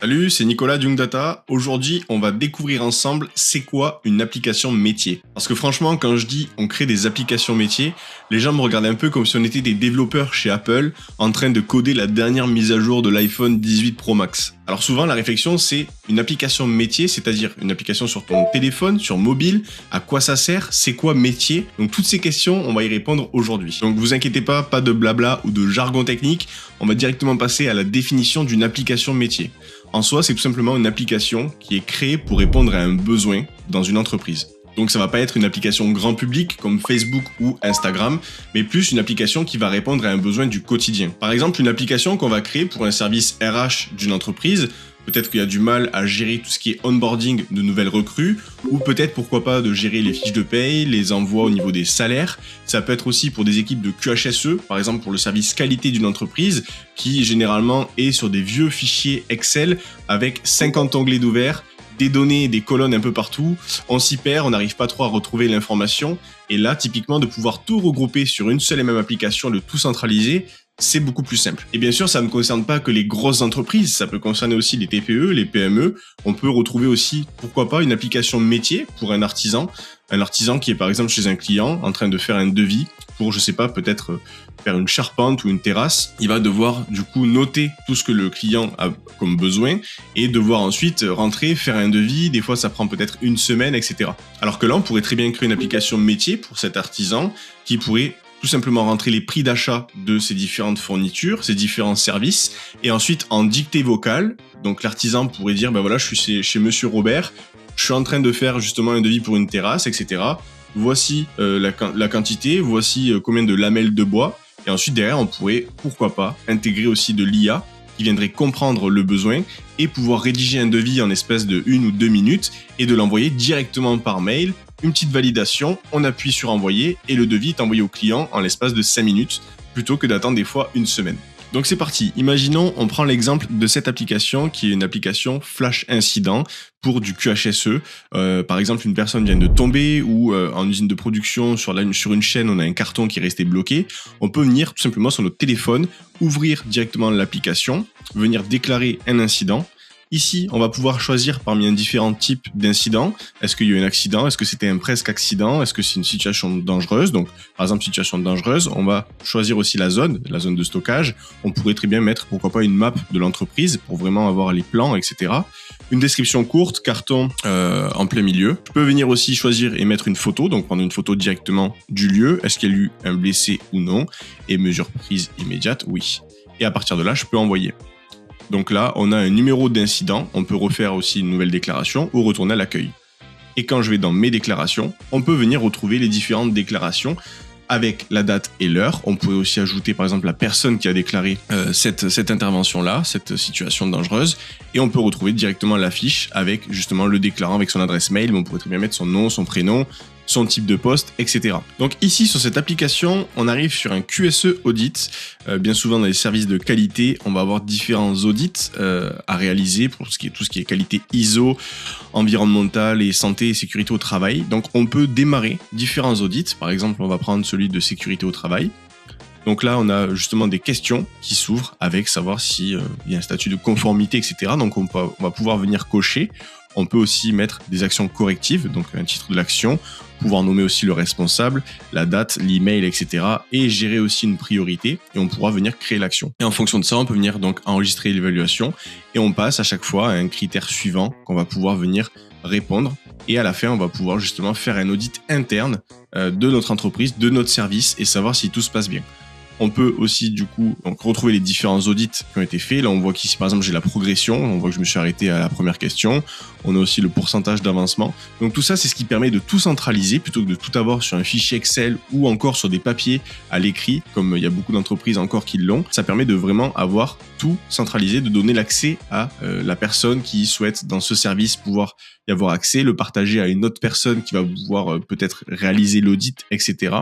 Salut, c'est Nicolas d'Youngdata. Aujourd'hui, on va découvrir ensemble c'est quoi une application métier. Parce que franchement, quand je dis on crée des applications métiers, les gens me regardent un peu comme si on était des développeurs chez Apple en train de coder la dernière mise à jour de l'iPhone 18 Pro Max. Alors souvent, la réflexion, c'est une application métier, c'est-à-dire une application sur ton téléphone, sur mobile, à quoi ça sert, c'est quoi métier. Donc toutes ces questions, on va y répondre aujourd'hui. Donc vous inquiétez pas de blabla ou de jargon technique, on va directement passer à la définition d'une application métier. En soi, c'est tout simplement une application qui est créée pour répondre à un besoin dans une entreprise. Donc ça va pas être une application grand public comme Facebook ou Instagram, mais plus une application qui va répondre à un besoin du quotidien. Par exemple, une application qu'on va créer pour un service RH d'une entreprise, peut-être qu'il y a du mal à gérer tout ce qui est onboarding de nouvelles recrues, ou peut-être pourquoi pas de gérer les fiches de paye, les envois au niveau des salaires. Ça peut être aussi pour des équipes de QHSE, par exemple pour le service qualité d'une entreprise, qui généralement est sur des vieux fichiers Excel avec 50 onglets d'ouvert, des données, des colonnes un peu partout, on s'y perd, on n'arrive pas trop à retrouver l'information, et là, typiquement, de pouvoir tout regrouper sur une seule et même application, de tout centraliser, c'est beaucoup plus simple. Et bien sûr, ça ne concerne pas que les grosses entreprises, ça peut concerner aussi les TPE, les PME. On peut retrouver aussi, pourquoi pas, une application métier pour un artisan qui est par exemple chez un client en train de faire un devis pour, je sais pas, peut-être faire une charpente ou une terrasse. Il va devoir du coup noter tout ce que le client a comme besoin et devoir ensuite rentrer, faire un devis. Des fois, ça prend peut-être une semaine, etc. Alors que là, on pourrait très bien créer une application métier pour cet artisan qui pourrait tout simplement rentrer les prix d'achat de ces différentes fournitures, ces différents services, et ensuite en dictée vocale, donc l'artisan pourrait dire, ben voilà, je suis chez Monsieur Robert, je suis en train de faire justement un devis pour une terrasse, etc. Voici la quantité, voici combien de lamelles de bois, et ensuite derrière on pourrait, pourquoi pas, intégrer aussi de l'IA qui viendrait comprendre le besoin et pouvoir rédiger un devis en espèce de 1 ou 2 minutes et de l'envoyer directement par mail. Une petite validation, on appuie sur envoyer et le devis est envoyé au client en l'espace de 5 minutes plutôt que d'attendre des fois une semaine. Donc c'est parti, imaginons on prend l'exemple de cette application qui est une application flash incident pour du QHSE. Par exemple, une personne vient de tomber ou en usine de production sur une chaîne, on a un carton qui est resté bloqué. On peut venir tout simplement sur notre téléphone, ouvrir directement l'application, venir déclarer un incident. Ici, on va pouvoir choisir parmi un différent type d'incident. Est-ce qu'il y a eu un accident? Est-ce que c'était un presque accident? Est-ce que c'est une situation dangereuse? Donc, par exemple, situation dangereuse, on va choisir aussi la zone de stockage. On pourrait très bien mettre, pourquoi pas, une map de l'entreprise pour vraiment avoir les plans, etc. Une description courte, carton en plein milieu. Je peux venir aussi choisir et mettre une photo, donc prendre une photo directement du lieu. Est-ce qu'il y a eu un blessé ou non? Et mesure prise immédiate, oui. Et à partir de là, je peux envoyer. Donc là, on a un numéro d'incident, on peut refaire aussi une nouvelle déclaration ou retourner à l'accueil. Et quand je vais dans mes déclarations, on peut venir retrouver les différentes déclarations avec la date et l'heure. On pourrait aussi ajouter par exemple la personne qui a déclaré cette intervention-là, cette situation dangereuse. Et on peut retrouver directement la fiche avec justement le déclarant avec son adresse mail. Mais on pourrait très bien mettre son nom, son prénom, son type de poste, etc. Donc ici, sur cette application, on arrive sur un QSE audit. Bien souvent, dans les services de qualité, on va avoir différents audits à réaliser pour tout ce qui est qualité ISO, environnementale et santé et sécurité au travail. Donc on peut démarrer différents audits. Par exemple, on va prendre celui de sécurité au travail. Donc là, on a justement des questions qui s'ouvrent avec savoir s'il y a un statut de conformité, etc. Donc on va pouvoir venir cocher. On peut aussi mettre des actions correctives, donc un titre de l'action, pouvoir nommer aussi le responsable, la date, l'email, etc. et gérer aussi une priorité et on pourra venir créer l'action. Et en fonction de ça, on peut venir donc enregistrer l'évaluation et on passe à chaque fois à un critère suivant qu'on va pouvoir venir répondre et à la fin, on va pouvoir justement faire un audit interne de notre entreprise, de notre service et savoir si tout se passe bien. On peut aussi du coup donc, retrouver les différents audits qui ont été faits. Là, on voit qu'ici, par exemple, j'ai la progression. On voit que je me suis arrêté à la première question. On a aussi le pourcentage d'avancement. Donc tout ça, c'est ce qui permet de tout centraliser plutôt que de tout avoir sur un fichier Excel ou encore sur des papiers à l'écrit, comme il y a beaucoup d'entreprises encore qui l'ont. Ça permet de vraiment avoir tout centralisé, de donner l'accès à la personne qui souhaite dans ce service pouvoir y avoir accès, le partager à une autre personne qui va pouvoir peut-être réaliser l'audit, etc.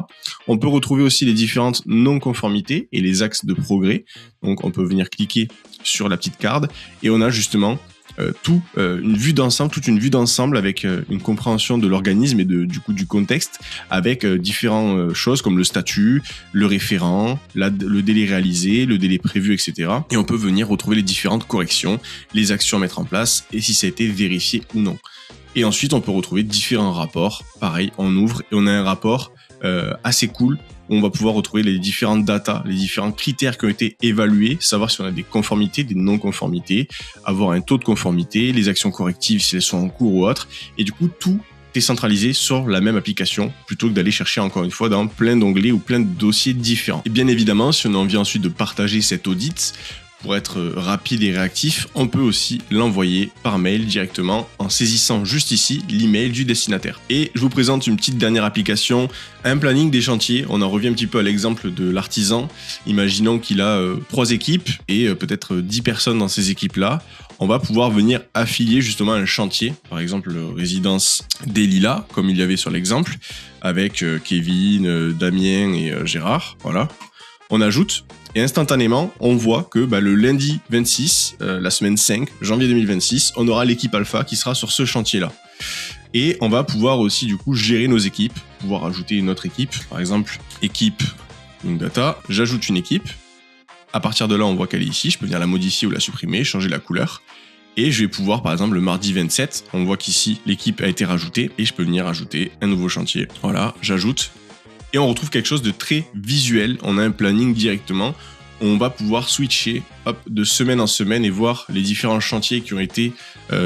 On peut retrouver aussi les différentes non-conformités et les axes de progrès. Donc on peut venir cliquer sur la petite carte et on a justement toute une vue d'ensemble avec une compréhension de l'organisme et du contexte avec différentes choses comme le statut, le référent, le délai réalisé, le délai prévu, etc. Et on peut venir retrouver les différentes corrections, les actions à mettre en place et si ça a été vérifié ou non. Et ensuite, on peut retrouver différents rapports. Pareil, on ouvre et on a un rapport assez cool où on va pouvoir retrouver les différentes datas, les différents critères qui ont été évalués, savoir si on a des conformités, des non-conformités, avoir un taux de conformité, les actions correctives si elles sont en cours ou autres. Et du coup, tout est centralisé sur la même application plutôt que d'aller chercher encore une fois dans plein d'onglets ou plein de dossiers différents. Et bien évidemment, si on a envie ensuite de partager cet audit, pour être rapide et réactif, on peut aussi l'envoyer par mail directement en saisissant juste ici l'email du destinataire. Et je vous présente une petite dernière application, un planning des chantiers. On en revient un petit peu à l'exemple de l'artisan. Imaginons qu'il a 3 équipes et peut-être 10 personnes dans ces équipes-là. On va pouvoir venir affilier justement un chantier, par exemple résidence des Lilas, comme il y avait sur l'exemple, avec Kevin, Damien et Gérard. Voilà. On ajoute. Et instantanément, on voit que le lundi 26, la semaine 5, janvier 2026, on aura l'équipe alpha qui sera sur ce chantier-là. Et on va pouvoir aussi du coup gérer nos équipes, pouvoir ajouter une autre équipe, par exemple équipe Young Data, j'ajoute une équipe. À partir de là, on voit qu'elle est ici, je peux venir la modifier ou la supprimer, changer la couleur. Et je vais pouvoir, par exemple, le mardi 27, on voit qu'ici, l'équipe a été rajoutée et je peux venir ajouter un nouveau chantier. Voilà, j'ajoute. Et on retrouve quelque chose de très visuel. On a un planning directement. On va pouvoir switcher de semaine en semaine et voir les différents chantiers qui ont été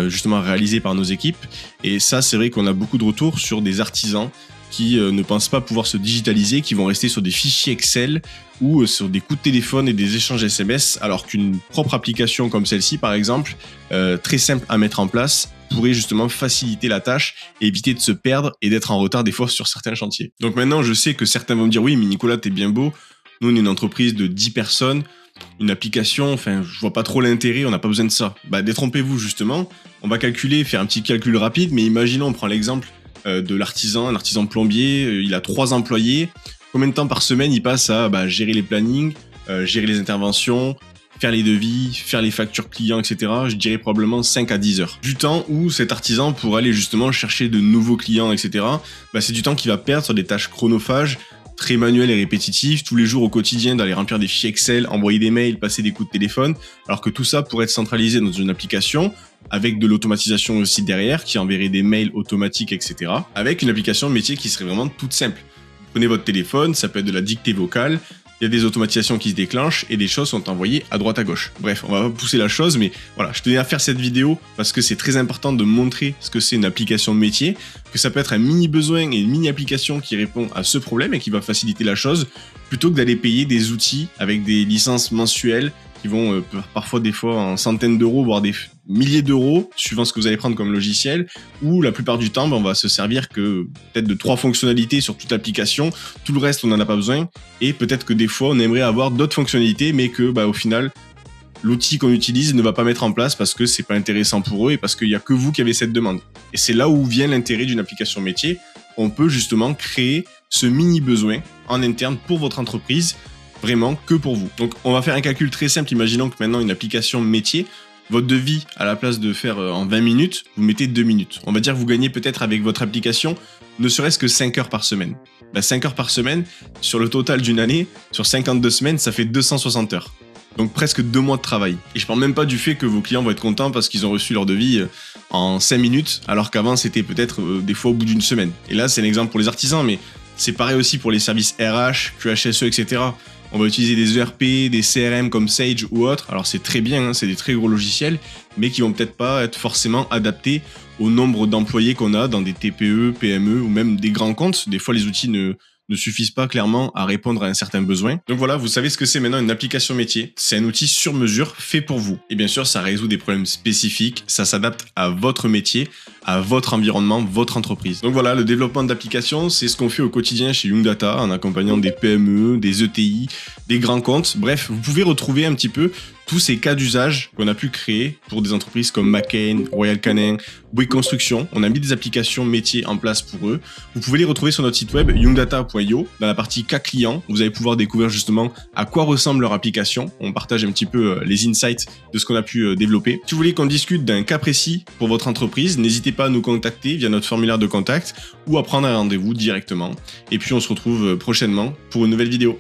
justement réalisés par nos équipes. Et ça, c'est vrai qu'on a beaucoup de retours sur des artisans qui ne pensent pas pouvoir se digitaliser, qui vont rester sur des fichiers Excel ou sur des coups de téléphone et des échanges SMS, alors qu'une propre application comme celle-ci, par exemple, très simple à mettre en place, pourrait justement faciliter la tâche et éviter de se perdre et d'être en retard des fois sur certains chantiers. Donc maintenant, je sais que certains vont me dire « Oui, mais Nicolas, t'es bien beau. Nous, on est une entreprise de 10 personnes. Une application, enfin, je vois pas trop l'intérêt, on n'a pas besoin de ça. » Détrompez-vous justement. On va calculer, faire un petit calcul rapide, mais imaginons, on prend l'exemple de l'artisan, un artisan plombier, il a 3 employés. Combien de temps par semaine il passe à gérer les plannings, gérer les interventions, faire les devis, faire les factures clients, etc. Je dirais probablement 5 à 10 heures. Du temps où cet artisan pourrait aller justement chercher de nouveaux clients, etc. C'est du temps qu'il va perdre sur des tâches chronophages, très manuelles et répétitives, tous les jours au quotidien d'aller remplir des fichiers Excel, envoyer des mails, passer des coups de téléphone, alors que tout ça pourrait être centralisé dans une application avec de l'automatisation aussi derrière, qui enverrait des mails automatiques, etc. Avec une application métier qui serait vraiment toute simple. Vous prenez votre téléphone, ça peut être de la dictée vocale, il y a des automatisations qui se déclenchent et des choses sont envoyées à droite à gauche. Bref, on va pas pousser la chose, mais voilà, je tenais à faire cette vidéo parce que c'est très important de montrer ce que c'est une application métier, que ça peut être un mini besoin et une mini application qui répond à ce problème et qui va faciliter la chose, plutôt que d'aller payer des outils avec des licences mensuelles qui vont parfois des fois en centaines d'euros, voire des milliers d'euros, suivant ce que vous allez prendre comme logiciel, où la plupart du temps, on va se servir que peut-être de 3 fonctionnalités sur toute l'application, tout le reste on n'en a pas besoin, et peut-être que des fois on aimerait avoir d'autres fonctionnalités, mais que au final, l'outil qu'on utilise ne va pas mettre en place parce que c'est pas intéressant pour eux et parce qu'il y a que vous qui avez cette demande. Et c'est là où vient l'intérêt d'une application métier. On peut justement créer ce mini besoin en interne pour votre entreprise, vraiment que pour vous. Donc on va faire un calcul très simple. Imaginons que maintenant une application métier, votre devis, à la place de faire en 20 minutes, vous mettez 2 minutes. On va dire que vous gagnez peut-être avec votre application ne serait-ce que 5 heures par semaine. 5 heures par semaine, sur le total d'une année, sur 52 semaines, ça fait 260 heures. Donc presque 2 mois de travail. Et je parle même pas du fait que vos clients vont être contents parce qu'ils ont reçu leur devis en 5 minutes, alors qu'avant c'était peut-être des fois au bout d'une semaine. Et là c'est un exemple pour les artisans, mais c'est pareil aussi pour les services RH, QHSE, etc. On va utiliser des ERP, des CRM comme Sage ou autres. Alors c'est très bien, c'est des très gros logiciels, mais qui vont peut-être pas être forcément adaptés au nombre d'employés qu'on a dans des TPE, PME ou même des grands comptes. Des fois les outils ne suffisent pas clairement à répondre à un certain besoin. Donc voilà, vous savez ce que c'est maintenant une application métier. C'est un outil sur mesure fait pour vous. Et bien sûr, ça résout des problèmes spécifiques, ça s'adapte à votre métier, à votre environnement, votre entreprise. Donc voilà, le développement d'applications, c'est ce qu'on fait au quotidien chez Young Data en accompagnant des PME, des ETI, des grands comptes. Bref, vous pouvez retrouver un petit peu tous ces cas d'usage qu'on a pu créer pour des entreprises comme McCain, Royal Canin, Bouygues Construction. On a mis des applications métiers en place pour eux. Vous pouvez les retrouver sur notre site web youngdata.fr Dans la partie cas client, vous allez pouvoir découvrir justement à quoi ressemble leur application. On partage un petit peu les insights de ce qu'on a pu développer. Si vous voulez qu'on discute d'un cas précis pour votre entreprise, n'hésitez pas à nous contacter via notre formulaire de contact ou à prendre un rendez-vous directement. Et puis on se retrouve prochainement pour une nouvelle vidéo.